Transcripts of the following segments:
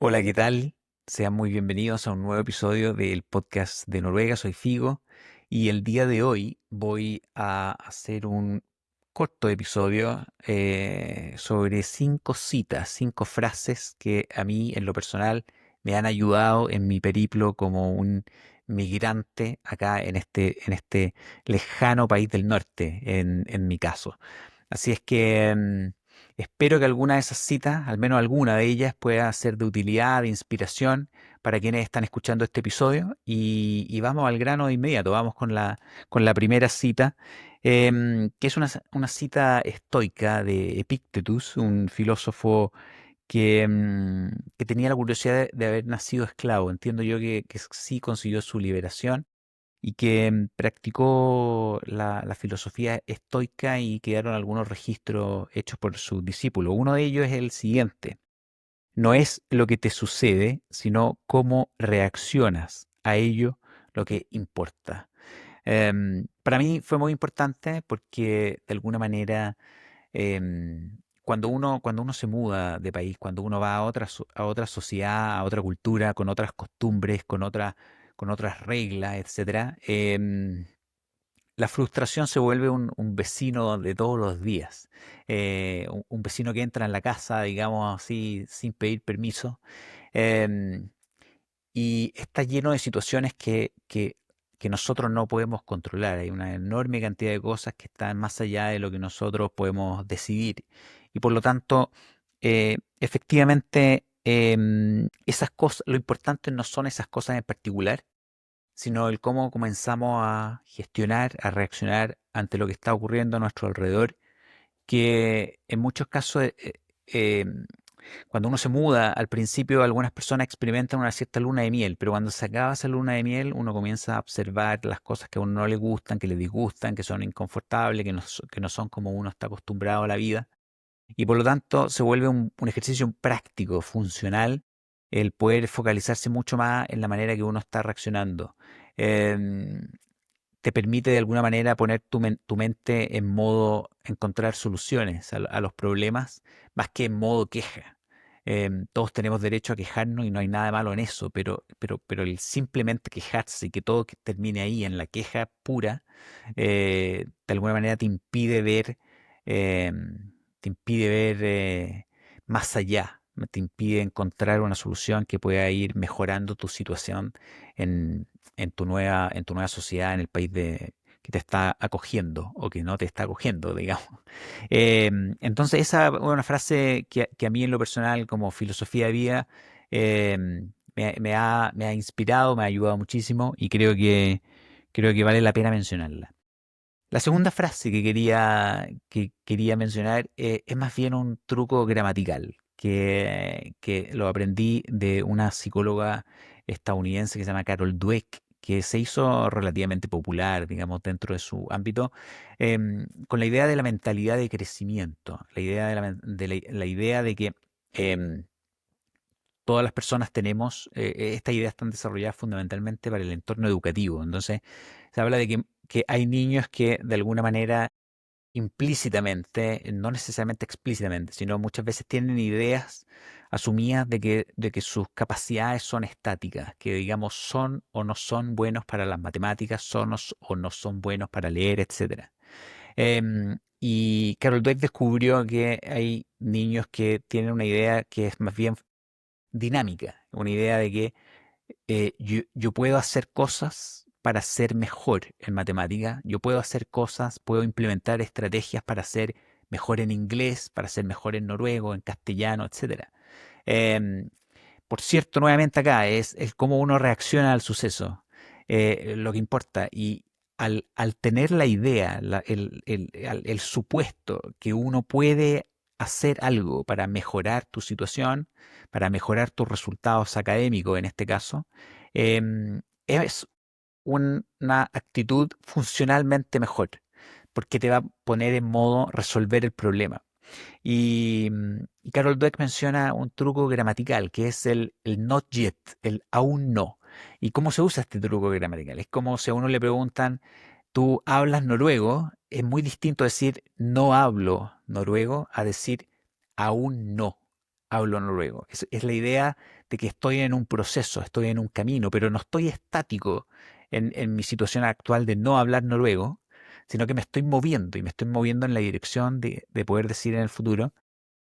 Hola, ¿qué tal? Sean muy bienvenidos a un nuevo episodio del podcast de Noruega. Soy Figo y el día de hoy voy a hacer un corto episodio sobre 5 citas, 5 frases que a mí en lo personal me han ayudado en mi periplo como un migrante acá en este lejano país del norte, en mi caso. Así es que espero que alguna de esas citas, al menos alguna de ellas, pueda ser de utilidad, de inspiración para quienes están escuchando este episodio. Y vamos al grano de inmediato, vamos con la primera cita, que es una cita estoica de Epictetus, un filósofo que tenía la curiosidad de haber nacido esclavo. Entiendo yo que sí consiguió su liberación y que practicó la filosofía estoica y quedaron algunos registros hechos por sus discípulos. Uno de ellos es el siguiente: no es lo que te sucede, sino cómo reaccionas a ello lo que importa. Para mí fue muy importante porque de alguna manera cuando uno se muda de país, cuando uno va a otra sociedad, a otra cultura, con otras costumbres, con otras reglas, etcétera, la frustración se vuelve un vecino de todos los días. Un vecino que entra en la casa, digamos así, sin pedir permiso, em, y está lleno de situaciones que nosotros no podemos controlar. Hay una enorme cantidad de cosas que están más allá de lo que nosotros podemos decidir. Y por lo tanto, efectivamente, esas cosas, lo importante no son esas cosas en particular, sino el cómo comenzamos a gestionar, a reaccionar ante lo que está ocurriendo a nuestro alrededor, que en muchos casos, cuando uno se muda, al principio algunas personas experimentan una cierta luna de miel, pero cuando se acaba esa luna de miel, uno comienza a observar las cosas que a uno no le gustan, que le disgustan, que son inconfortables, que no son como uno está acostumbrado a la vida. Y por lo tanto se vuelve un ejercicio práctico, funcional, el poder focalizarse mucho más en la manera que uno está reaccionando. Em, Te permite de alguna manera poner tu mente en modo encontrar soluciones a los problemas, más que en modo queja. Todos tenemos derecho a quejarnos y no hay nada de malo en eso, pero el simplemente quejarse y que todo que termine ahí en la queja pura, de alguna manera te impide ver más allá, te impide encontrar una solución que pueda ir mejorando tu situación en, en tu nueva sociedad, en el país que te está acogiendo o que no te está acogiendo, digamos. Entonces, esa es una frase que a mí en lo personal, como filosofía de vida, me ha inspirado, me ha ayudado muchísimo y creo que vale la pena mencionarla. La segunda frase que quería mencionar es más bien un truco gramatical que lo aprendí de una psicóloga estadounidense que se llama Carol Dweck, que se hizo relativamente popular, digamos, dentro de su ámbito, con la idea de la mentalidad de crecimiento, la idea la idea de que em, todas las personas tenemos, estas ideas están desarrolladas fundamentalmente para el entorno educativo. Entonces, se habla de que hay niños que de alguna manera implícitamente, no necesariamente explícitamente, sino muchas veces tienen ideas asumidas de que sus capacidades son estáticas, que digamos son o no son buenos para las matemáticas, o no son buenos para leer, etcétera. Y Carol Dweck descubrió que hay niños que tienen una idea que es más bien dinámica, una idea de que yo puedo hacer cosas para ser mejor en matemática, yo puedo hacer cosas, puedo implementar estrategias para ser mejor en inglés, para ser mejor en noruego, en castellano, etcétera. Em, por cierto, nuevamente acá es cómo uno reacciona al suceso, lo que importa. Y al tener la idea, el supuesto que uno puede hacer algo para mejorar tu situación, para mejorar tus resultados académicos en este caso, es una actitud funcionalmente mejor, porque te va a poner en modo resolver el problema. Y Carol Dweck menciona un truco gramatical que es el not yet, el aún no. ¿Y cómo se usa este truco gramatical? Es como si a uno le preguntan, ¿tú hablas noruego? Es muy distinto decir no hablo noruego a decir aún no hablo noruego. Es la idea de que estoy en un proceso, estoy en un camino, pero no estoy estático en mi situación actual de no hablar noruego, sino que me estoy moviendo y me estoy moviendo en la dirección de poder decir en el futuro,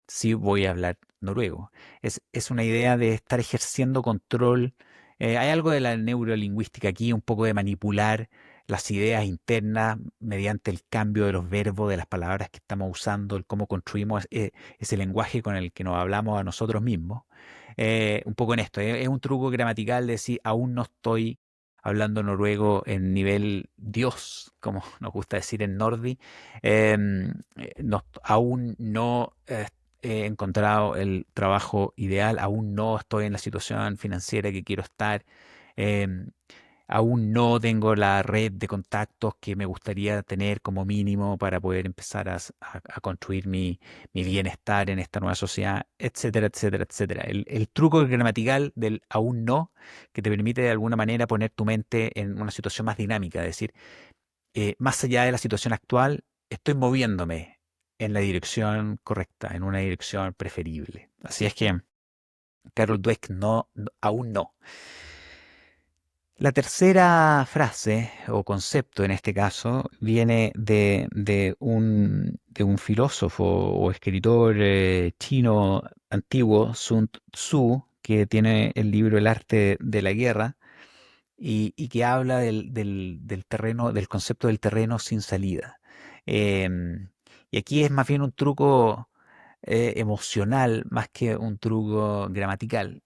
sí voy a hablar noruego. Es una idea de estar ejerciendo control. Hay algo de la neurolingüística aquí, un poco de manipular las ideas internas mediante el cambio de los verbos, de las palabras que estamos usando, el cómo construimos ese lenguaje con el que nos hablamos a nosotros mismos. Un poco en esto, es un truco gramatical de decir, aún no estoy hablando noruego en nivel Dios, como nos gusta decir en Nordi. Aún no he encontrado el trabajo ideal, aún no estoy en la situación financiera que quiero estar, em, aún no tengo la red de contactos que me gustaría tener como mínimo para poder empezar a construir mi bienestar en esta nueva sociedad, etcétera, etcétera, etcétera. El truco gramatical del aún no, que te permite de alguna manera poner tu mente en una situación más dinámica, es decir, más allá de la situación actual, estoy moviéndome en la dirección correcta, en una dirección preferible. Así es que, Carol Dweck, aún no. La tercera frase o concepto en este caso viene de un filósofo o escritor chino antiguo, Sun Tzu, que tiene el libro El arte de la guerra y que habla del terreno, del concepto del terreno sin salida. Y aquí es más bien un truco emocional más que un truco gramatical.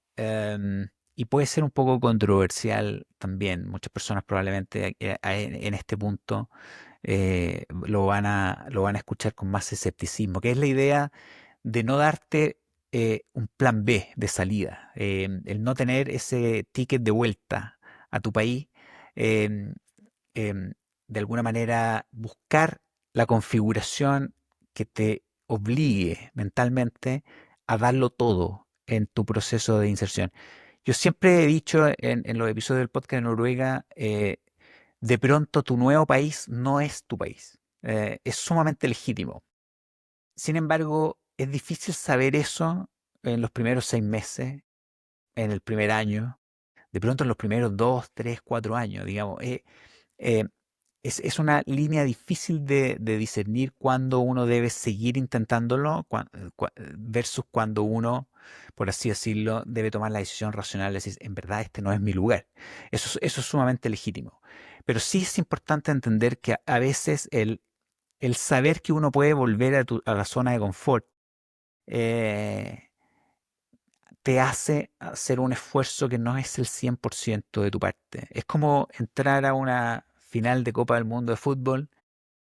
Y puede ser un poco controversial también. Muchas personas probablemente en este punto lo van a escuchar con más escepticismo, que es la idea de no darte un plan B de salida, el no tener ese ticket de vuelta a tu país, em, em, de alguna manera buscar la configuración que te obligue mentalmente a darlo todo en tu proceso de inserción. Yo siempre he dicho en los episodios del podcast de Noruega, de pronto tu nuevo país no es tu país. Es sumamente legítimo. Sin embargo, es difícil saber eso en los primeros 6 meses, en el primer año, de pronto en los primeros 2, 3, 4 años, digamos. Eh, es una línea difícil de discernir cuando uno debe seguir intentándolo versus cuando uno, por así decirlo, debe tomar la decisión racional de decir, en verdad este no es mi lugar. Eso es sumamente legítimo. Pero sí es importante entender que a veces el saber que uno puede volver a la zona de confort eh, te hace hacer un esfuerzo que no es el 100% de tu parte. Es como entrar a una final de Copa del Mundo de fútbol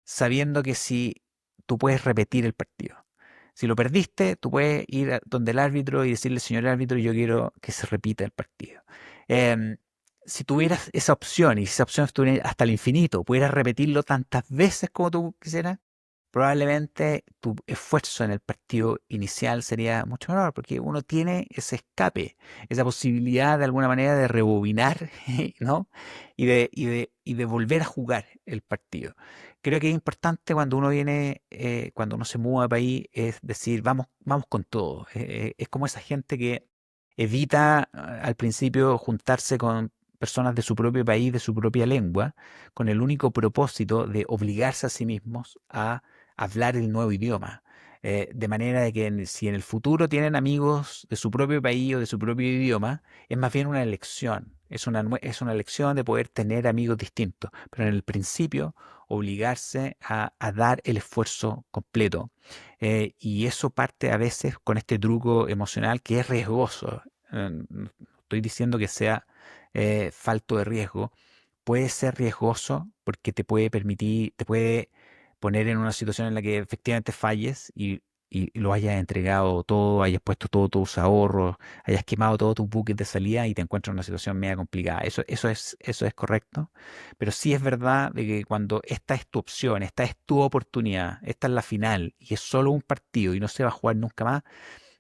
sabiendo que si tú puedes repetir el partido. Si lo perdiste, tú puedes ir donde el árbitro y decirle, señor árbitro, yo quiero que se repita el partido. Em, si tuvieras esa opción y si esa opción estuviera hasta el infinito, pudieras repetirlo tantas veces como tú quisieras, probablemente tu esfuerzo en el partido inicial sería mucho menor, porque uno tiene ese escape, esa posibilidad de alguna manera de rebobinar, ¿no? Y de volver a jugar el partido. Creo que es importante cuando uno viene, cuando uno se muda de país, es decir, vamos, vamos con todo. Es como esa gente que evita al principio juntarse con personas de su propio país, de su propia lengua, con el único propósito de obligarse a sí mismos a hablar el nuevo idioma. De manera de que si en el futuro tienen amigos de su propio país o de su propio idioma, es más bien una elección. Es una elección de poder tener amigos distintos. Pero en el principio, obligarse a dar el esfuerzo completo. Y eso parte a veces con este truco emocional que es riesgoso. No estoy diciendo que sea falto de riesgo. Puede ser riesgoso porque te puede permitir, te puede poner en una situación en la que efectivamente falles y lo hayas entregado todo, hayas puesto todos tus ahorros, hayas quemado todos tus buques de salida y te encuentras en una situación media complicada. Eso es correcto. Pero sí es verdad de que cuando esta es tu opción, esta es tu oportunidad, esta es la final y es solo un partido y no se va a jugar nunca más,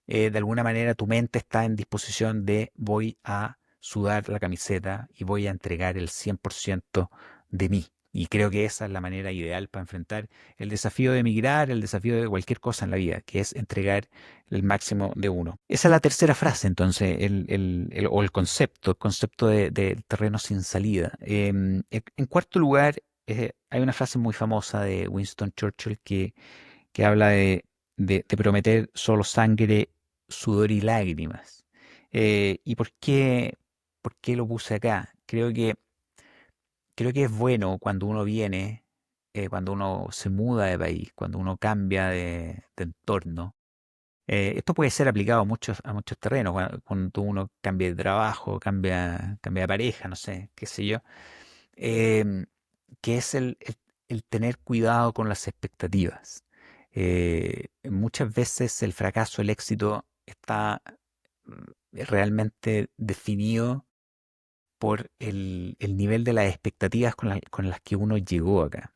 de alguna manera tu mente está en disposición de voy a sudar la camiseta y voy a entregar el 100% de mí. Y creo que esa es la manera ideal para enfrentar el desafío de emigrar, el desafío de cualquier cosa en la vida, que es entregar el máximo de uno. Esa es la tercera frase, entonces, o el concepto de terreno sin salida. En cuarto lugar, hay una frase muy famosa de Winston Churchill que habla de prometer solo sangre, sudor y lágrimas. ¿Y por qué lo puse acá? Creo que es bueno cuando uno viene, cuando uno se muda de país, cuando uno cambia de entorno. Esto puede ser aplicado a muchos terrenos, cuando uno cambia de trabajo, cambia de pareja, no sé, qué sé yo. em, que es el tener cuidado con las expectativas. Muchas veces el fracaso, el éxito está realmente definido por el nivel de las expectativas con las que uno llegó acá.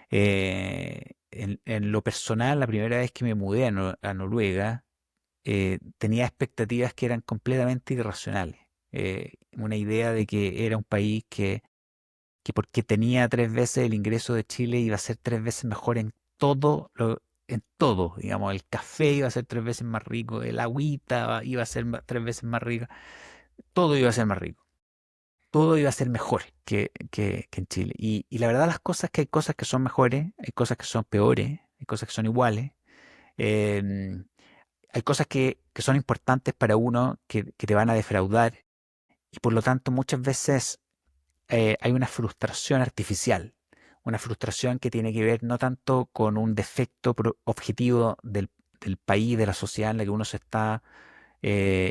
En lo personal, la primera vez que me mudé a Noruega, tenía expectativas que eran completamente irracionales. Una idea de que era un país que porque tenía 3 veces el ingreso de Chile iba a ser 3 veces mejor en todo, digamos, el café iba a ser 3 veces más rico, el agüita iba a ser 3 veces más rico, todo iba a ser más rico, todo iba a ser mejor que en Chile. Y la verdad las cosas es que hay cosas que son mejores, hay cosas que son peores, hay cosas que son iguales, em, hay cosas que son importantes para uno que te van a defraudar y por lo tanto muchas veces hay una frustración artificial, una frustración que tiene que ver no tanto con un defecto objetivo del país, de la sociedad en la que uno se está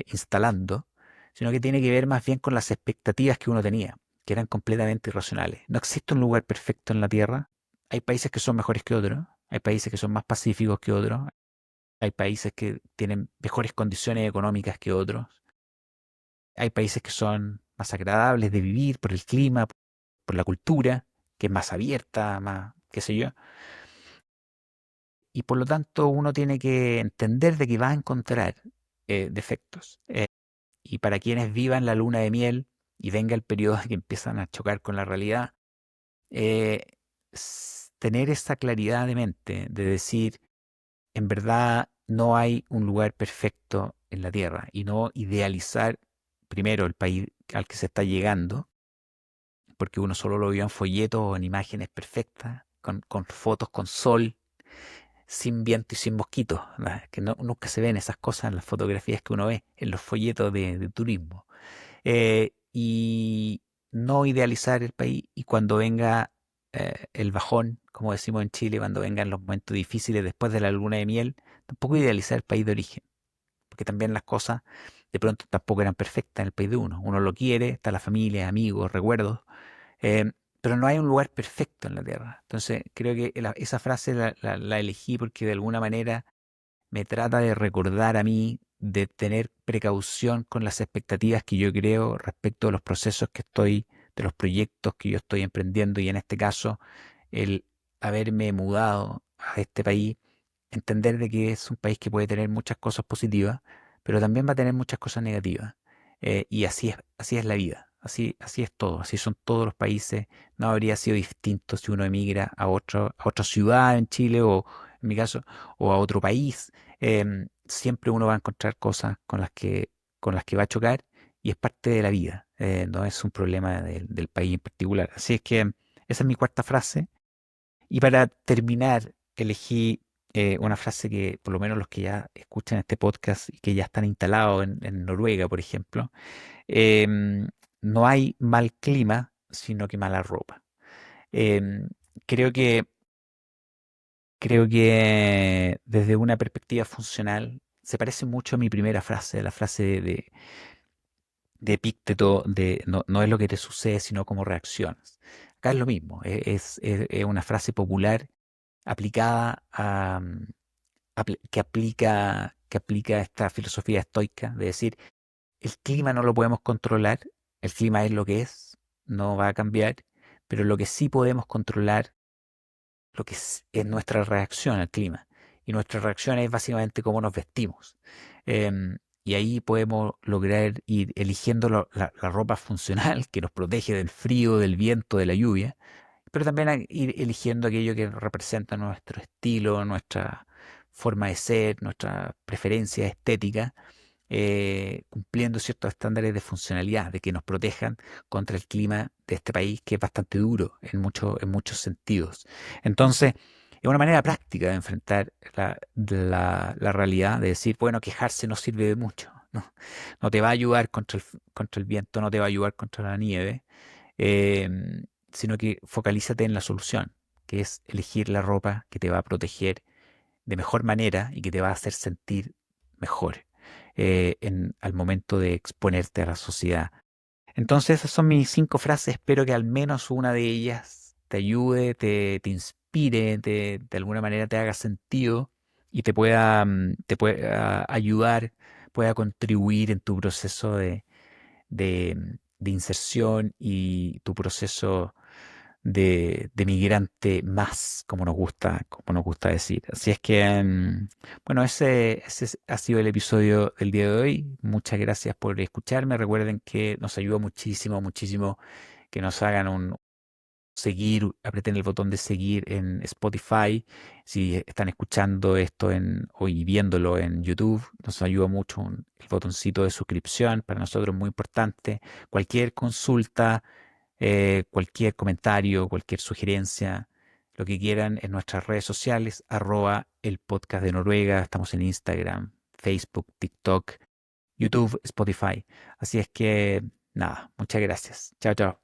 instalando, sino que tiene que ver más bien con las expectativas que uno tenía, que eran completamente irracionales. No existe un lugar perfecto en la Tierra. Hay países que son mejores que otros, hay países que son más pacíficos que otros, hay países que tienen mejores condiciones económicas que otros, hay países que son más agradables de vivir por el clima, por la cultura, que es más abierta, más, qué sé yo. Y por lo tanto uno tiene que entender de que va a encontrar defectos. Y para quienes vivan la luna de miel y venga el periodo en que empiezan a chocar con la realidad, eh, tener esa claridad de mente, de decir, en verdad no hay un lugar perfecto en la Tierra y no idealizar primero el país al que se está llegando, porque uno solo lo vio en folletos o en imágenes perfectas, con fotos con sol, sin viento y sin mosquitos, ¿verdad? Que nunca se ven esas cosas en las fotografías que uno ve, en los folletos de turismo. Y no idealizar el país y cuando venga el bajón, como decimos en Chile, cuando vengan los momentos difíciles después de la luna de miel, tampoco idealizar el país de origen, porque también las cosas de pronto tampoco eran perfectas en el país de uno. Uno lo quiere, está la familia, amigos, recuerdos, eh, pero no hay un lugar perfecto en la Tierra. Entonces, creo que esa frase la elegí porque de alguna manera me trata de recordar a mí de tener precaución con las expectativas que yo creo respecto de los procesos de los proyectos que yo estoy emprendiendo y en este caso, el haberme mudado a este país, entender de que es un país que puede tener muchas cosas positivas, pero también va a tener muchas cosas negativas. Y así es la vida, así es todo, así son todos los países. No habría sido distinto si uno emigra a otra ciudad en Chile o, en mi caso, o a otro país. Siempre uno va a encontrar cosas con las que va a chocar y es parte de la vida, no es un problema del país en particular. Así es que esa es mi cuarta frase. Y para terminar, elegí una frase que por lo menos los que ya escuchan este podcast y que ya están instalados en Noruega, por ejemplo, em, no hay mal clima, sino que mala ropa. Em, creo que, creo que desde una perspectiva funcional se parece mucho a mi primera frase, la frase de Epicteto de no es lo que te sucede, sino cómo reaccionas. Acá es lo mismo, es una frase popular aplicada que aplica esta filosofía estoica de decir, el clima no lo podemos controlar, el clima es lo que es, no va a cambiar, pero lo que sí podemos controlar, lo que es nuestra reacción al clima. Y nuestra reacción es básicamente cómo nos vestimos. Y ahí podemos lograr ir eligiendo la ropa funcional que nos protege del frío, del viento, de la lluvia, pero también a ir eligiendo aquello que representa nuestro estilo, nuestra forma de ser, nuestra preferencia estética, cumpliendo ciertos estándares de funcionalidad, de que nos protejan contra el clima de este país, que es bastante duro en muchos sentidos. Entonces, es una manera práctica de enfrentar la realidad, de decir, bueno, quejarse no sirve de mucho, ¿no? No te va a ayudar contra el viento, no te va a ayudar contra la nieve, sino que focalízate en la solución, que es elegir la ropa que te va a proteger de mejor manera y que te va a hacer sentir mejor al momento de exponerte a la sociedad. Entonces, esas son mis 5 frases. Espero que al menos una de ellas te ayude, te inspire, de alguna manera te haga sentido y te pueda ayudar, pueda contribuir en tu proceso de inserción y tu proceso de migrante más, como nos gusta decir. Así es que, bueno, ese ha sido el episodio del día de hoy. Muchas gracias por escucharme. Recuerden que nos ayuda muchísimo, muchísimo que nos hagan un seguir, aprieten el botón de seguir en Spotify. Si están escuchando esto o viéndolo en YouTube, nos ayuda mucho el botoncito de suscripción. Para nosotros es muy importante. Cualquier consulta, cualquier comentario, cualquier sugerencia, lo que quieran en nuestras redes sociales, el podcast de Noruega. Estamos en Instagram, Facebook, TikTok, YouTube, Spotify. Así es que, nada, muchas gracias. Chao, chao.